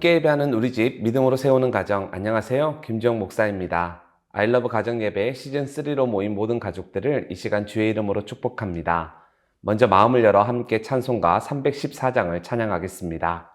함께 예배하는 우리 집 믿음으로 세우는 가정, 안녕하세요. 김지영 목사입니다. 아이러브 가정예배 시즌3로 모인 모든 가족들을 이 시간 주의 이름으로 축복합니다. 먼저 마음을 열어 함께 찬송가 314장을 찬양하겠습니다.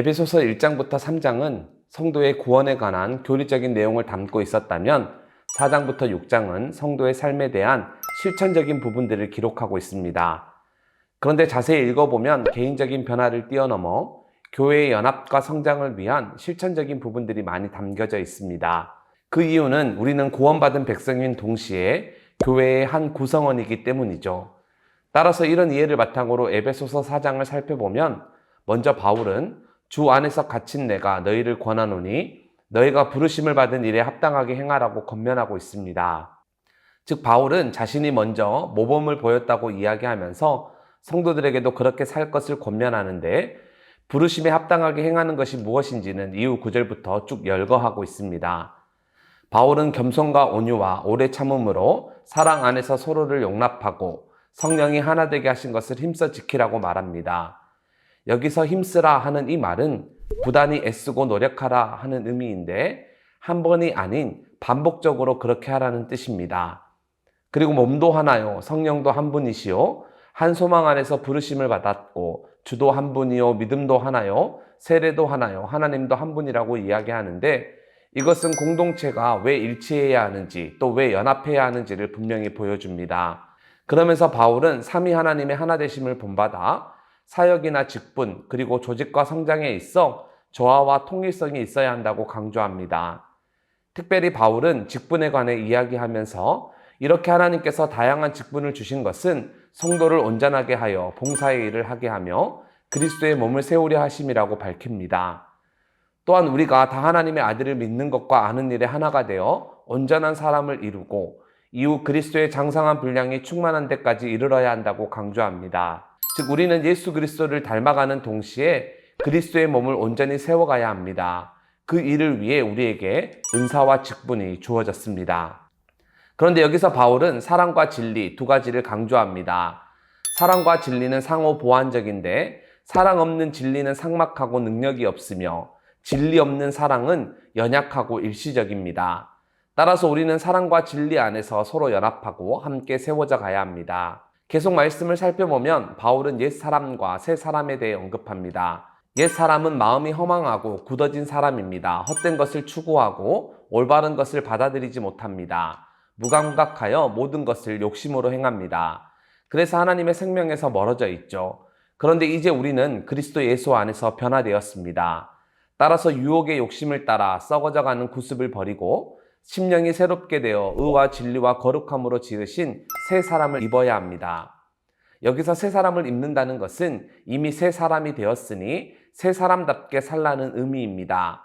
에베소서 1장부터 3장은 성도의 구원에 관한 교리적인 내용을 담고 있었다면 4장부터 6장은 성도의 삶에 대한 실천적인 부분들을 기록하고 있습니다. 그런데 자세히 읽어보면 개인적인 변화를 뛰어넘어 교회의 연합과 성장을 위한 실천적인 부분들이 많이 담겨져 있습니다. 그 이유는 우리는 구원받은 백성인 동시에 교회의 한 구성원이기 때문이죠. 따라서 이런 이해를 바탕으로 에베소서 4장을 살펴보면 먼저 바울은 주 안에서 갇힌 내가 너희를 권하노니 너희가 부르심을 받은 일에 합당하게 행하라고 권면하고 있습니다. 즉 바울은 자신이 먼저 모범을 보였다고 이야기하면서 성도들에게도 그렇게 살 것을 권면하는데 부르심에 합당하게 행하는 것이 무엇인지는 이후 9절부터 쭉 열거하고 있습니다. 바울은 겸손과 온유와 오래 참음으로 사랑 안에서 서로를 용납하고 성령이 하나 되게 하신 것을 힘써 지키라고 말합니다. 여기서 힘쓰라 하는 이 말은 부단히 애쓰고 노력하라 하는 의미인데 한 번이 아닌 반복적으로 그렇게 하라는 뜻입니다. 그리고 몸도 하나요, 성령도 한 분이시요, 한 소망 안에서 부르심을 받았고 주도 한 분이요, 믿음도 하나요, 세례도 하나요, 하나님도 한 분이라고 이야기하는데 이것은 공동체가 왜 일치해야 하는지 또 왜 연합해야 하는지를 분명히 보여줍니다. 그러면서 바울은 삼위 하나님의 하나 되심을 본받아 사역이나 직분 그리고 조직과 성장에 있어 조화와 통일성이 있어야 한다고 강조합니다. 특별히 바울은 직분에 관해 이야기하면서 이렇게 하나님께서 다양한 직분을 주신 것은 성도를 온전하게 하여 봉사의 일을 하게 하며 그리스도의 몸을 세우려 하심이라고 밝힙니다. 또한 우리가 다 하나님의 아들을 믿는 것과 아는 일에 하나가 되어 온전한 사람을 이루고 이후 그리스도의 장성한 분량이 충만한 데까지 이르러야 한다고 강조합니다. 즉 우리는 예수 그리스도를 닮아가는 동시에 그리스도의 몸을 온전히 세워가야 합니다. 그 일을 위해 우리에게 은사와 직분이 주어졌습니다. 그런데 여기서 바울은 사랑과 진리 두 가지를 강조합니다. 사랑과 진리는 상호 보완적인데 사랑 없는 진리는 삭막하고 능력이 없으며 진리 없는 사랑은 연약하고 일시적입니다. 따라서 우리는 사랑과 진리 안에서 서로 연합하고 함께 세워져 가야 합니다. 계속 말씀을 살펴보면 바울은 옛사람과 새사람에 대해 언급합니다. 옛사람은 마음이 허망하고 굳어진 사람입니다. 헛된 것을 추구하고 올바른 것을 받아들이지 못합니다. 무감각하여 모든 것을 욕심으로 행합니다. 그래서 하나님의 생명에서 멀어져 있죠. 그런데 이제 우리는 그리스도 예수 안에서 변화되었습니다. 따라서 유혹의 욕심을 따라 썩어져가는 구습을 버리고 심령이 새롭게 되어 의와 진리와 거룩함으로 지으신 새 사람을 입어야 합니다. 여기서 새 사람을 입는다는 것은 이미 새 사람이 되었으니 새 사람답게 살라는 의미입니다.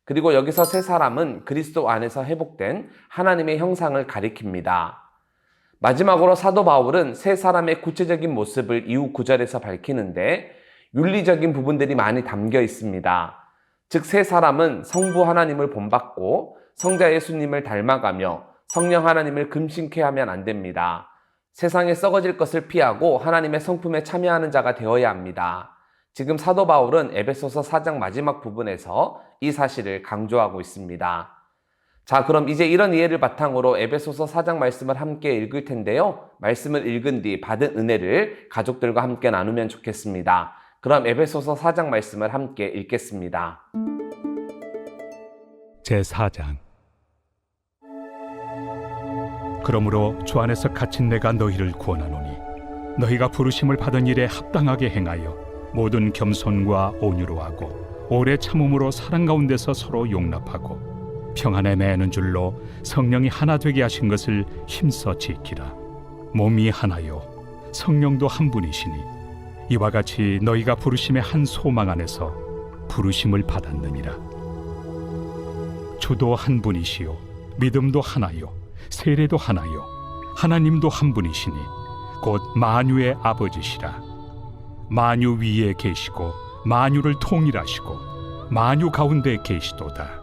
그리고 여기서 새 사람은 그리스도 안에서 회복된 하나님의 형상을 가리킵니다. 마지막으로 사도 바울은 새 사람의 구체적인 모습을 이후 9절에서 밝히는데 윤리적인 부분들이 많이 담겨 있습니다. 즉 새 사람은 성부 하나님을 본받고 성자 예수님을 닮아가며 성령 하나님을 금신케 하면 안 됩니다. 세상에 썩어질 것을 피하고 하나님의 성품에 참여하는 자가 되어야 합니다. 지금 사도 바울은 에베소서 4장 마지막 부분에서 이 사실을 강조하고 있습니다. 자, 그럼 이제 이런 이해를 바탕으로 에베소서 4장 말씀을 함께 읽을 텐데요. 말씀을 읽은 뒤 받은 은혜를 가족들과 함께 나누면 좋겠습니다. 그럼 에베소서 4장 말씀을 함께 읽겠습니다. 제4장. 그러므로 주 안에서 갇힌 내가 너희를 구원하노니 너희가 부르심을 받은 일에 합당하게 행하여 모든 겸손과 온유로 하고 오래 참음으로 사랑 가운데서 서로 용납하고 평안에 매는 줄로 성령이 하나 되게 하신 것을 힘써 지키라. 몸이 하나요 성령도 한 분이시니 이와 같이 너희가 부르심의 한 소망 안에서 부르심을 받았느니라. 주도 한 분이시요 믿음도 하나요 세례도 하나요 하나님도 한 분이시니 곧 만유의 아버지시라. 만유 위에 계시고 만유를 통일하시고 만유 가운데 계시도다.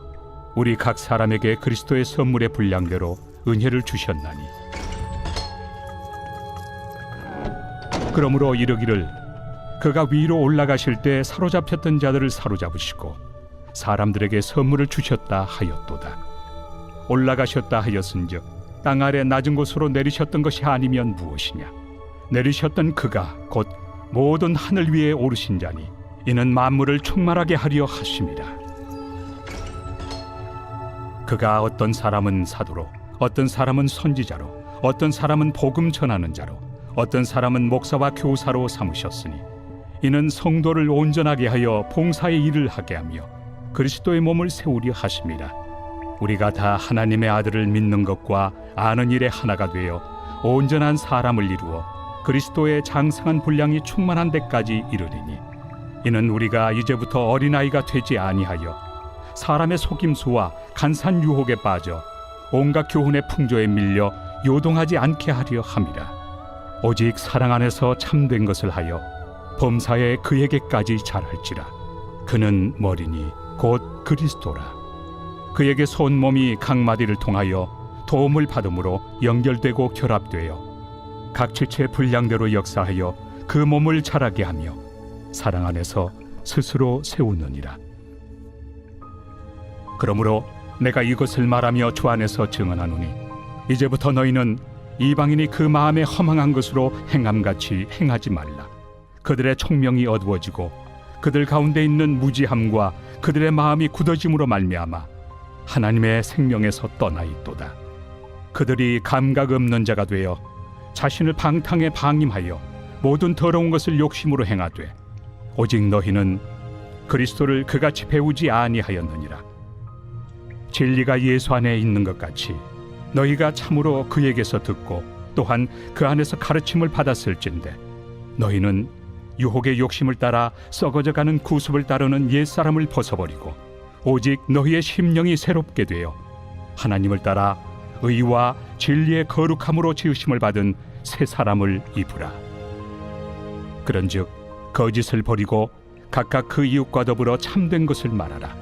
우리 각 사람에게 그리스도의 선물의 분량대로 은혜를 주셨나니 그러므로 이르기를 그가 위로 올라가실 때 사로잡혔던 자들을 사로잡으시고 사람들에게 선물을 주셨다 하였도다. 올라가셨다 하였은즉 땅 아래 낮은 곳으로 내리셨던 것이 아니면 무엇이냐. 내리셨던 그가 곧 모든 하늘 위에 오르신 자니 이는 만물을 충만하게 하려 하심이라. 그가 어떤 사람은 사도로 어떤 사람은 선지자로 어떤 사람은 복음 전하는 자로 어떤 사람은 목사와 교사로 삼으셨으니 이는 성도를 온전하게 하여 봉사의 일을 하게 하며 그리스도의 몸을 세우려 하심이라. 우리가 다 하나님의 아들을 믿는 것과 아는 일에 하나가 되어 온전한 사람을 이루어 그리스도의 장성한 분량이 충만한 데까지 이르리니 이는 우리가 이제부터 어린아이가 되지 아니하여 사람의 속임수와 간산 유혹에 빠져 온갖 교훈의 풍조에 밀려 요동하지 않게 하려 함이라. 오직 사랑 안에서 참된 것을 하여 범사에 그에게까지 잘할지라. 그는 머리니 곧 그리스도라. 그에게 온 몸이 각 마디를 통하여 도움을 받음으로 연결되고 결합되어 각 지체의 분량대로 역사하여 그 몸을 자라게 하며 사랑 안에서 스스로 세우느니라. 그러므로 내가 이것을 말하며 주 안에서 증언하노니 이제부터 너희는 이방인이 그 마음에 허망한 것으로 행함같이 행하지 말라. 그들의 총명이 어두워지고 그들 가운데 있는 무지함과 그들의 마음이 굳어짐으로 말미암아 하나님의 생명에서 떠나 있도다. 그들이 감각 없는 자가 되어 자신을 방탕에 방임하여 모든 더러운 것을 욕심으로 행하되 오직 너희는 그리스도를 그같이 배우지 아니하였느니라. 진리가 예수 안에 있는 것 같이 너희가 참으로 그에게서 듣고 또한 그 안에서 가르침을 받았을진데 너희는 유혹의 욕심을 따라 썩어져가는 구습을 따르는 옛사람을 벗어버리고 오직 너희의 심령이 새롭게 되어 하나님을 따라 의와 진리의 거룩함으로 지으심을 받은 새 사람을 입으라. 그런즉 거짓을 버리고 각각 그 이웃과 더불어 참된 것을 말하라.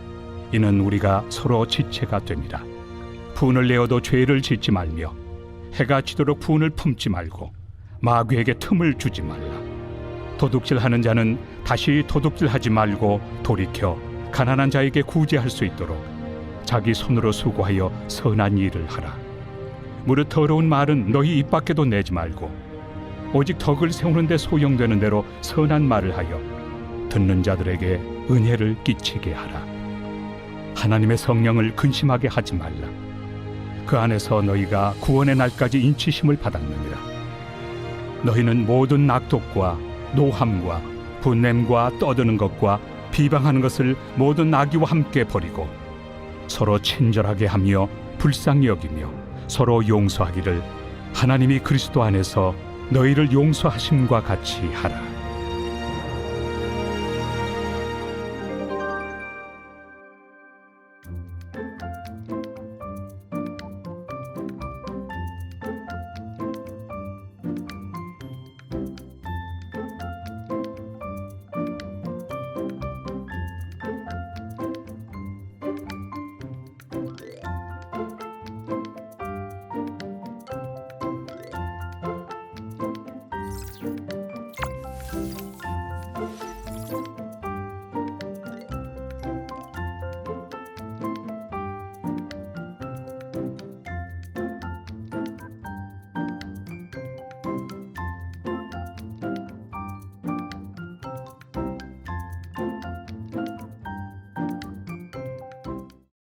이는 우리가 서로 지체가 됨이라. 분을 내어도 죄를 짓지 말며 해가 지도록 분을 품지 말고 마귀에게 틈을 주지 말라. 도둑질하는 자는 다시 도둑질하지 말고 돌이켜 가난한 자에게 구제할 수 있도록 자기 손으로 수고하여 선한 일을 하라. 무릇 더러운 말은 너희 입 밖에도 내지 말고 오직 덕을 세우는 데 소용되는 대로 선한 말을 하여 듣는 자들에게 은혜를 끼치게 하라. 하나님의 성령을 근심하게 하지 말라. 그 안에서 너희가 구원의 날까지 인치심을 받았느니라. 너희는 모든 악독과 노함과 분냄과 떠드는 것과 비방하는 것을 모든 악의와 함께 버리고 서로 친절하게 하며 불쌍히 여기며 서로 용서하기를 하나님이 그리스도 안에서 너희를 용서하심과 같이 하라.